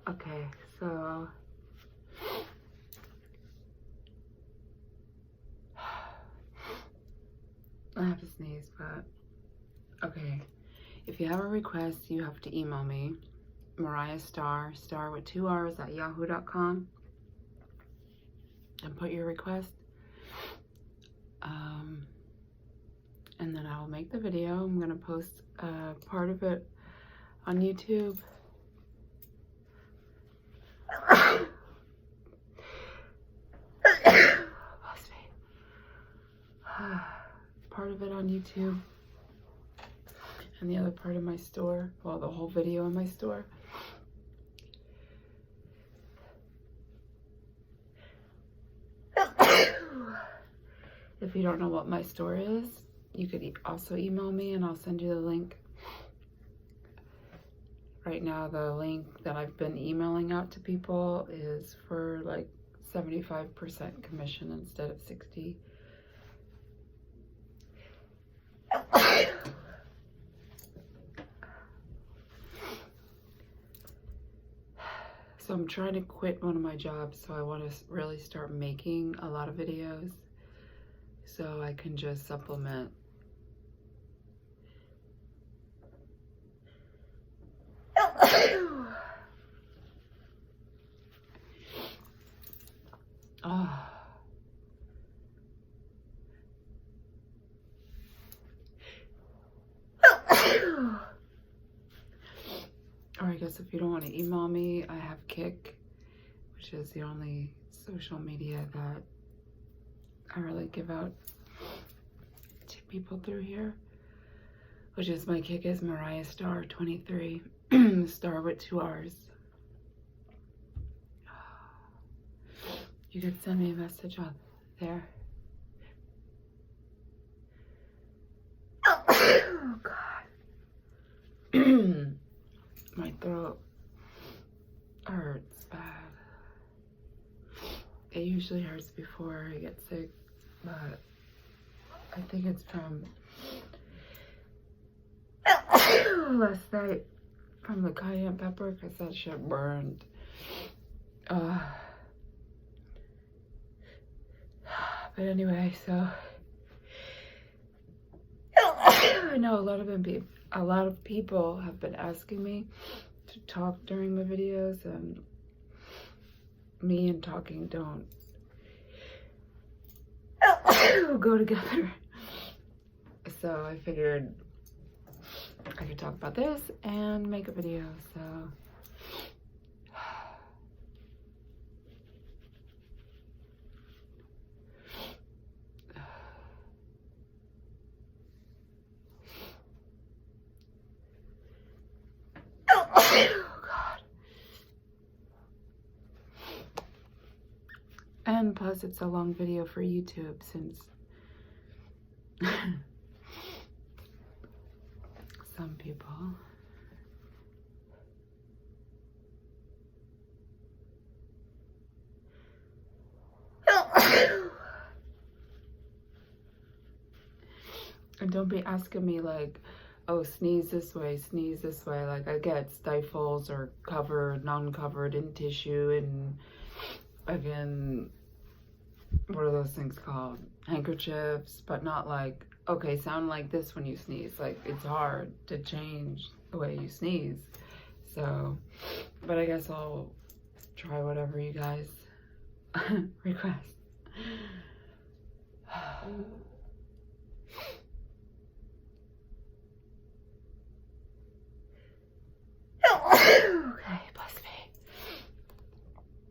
Okay, so I have to sneeze, but okay. If you have a request, you have to email me, Mariah Star with 2 R's at yahoo.com, and put your request. And then I will make the video. I'm gonna post part of it on YouTube. Part of it on YouTube, and the other part of my store. Well, the whole video in my store. If you don't know what my store is, you could also email me and I'll send you the link. Right now, the link that I've been emailing out to people is for like 75% commission instead of 60%. So I'm trying to quit one of my jobs, so I want to really start making a lot of videos so I can just supplement. Or I guess if you don't want to email me, I have Kik, which is the only social media that I really give out to people through here, which is my Kik is Mariah Star 23, Star with 2 R's. You could send me a message on there. Oh God. My throat hurts bad. It usually hurts before I get sick, but I think it's from last night from the cayenne pepper, because that shit burned. But anyway, so I know a lot of people have been asking me to talk during my videos, and me and talking don't go together. So I figured I could talk about this and make a video. So and plus it's a long video for YouTube since some people and don't be asking me like, oh, sneeze this way, like I get stifles or covered, non-covered in tissue, and again, what are those things called? Handkerchiefs, but not like, okay, sound like this when you sneeze. Like, it's hard to change the way you sneeze. So, but I guess I'll try whatever you guys request.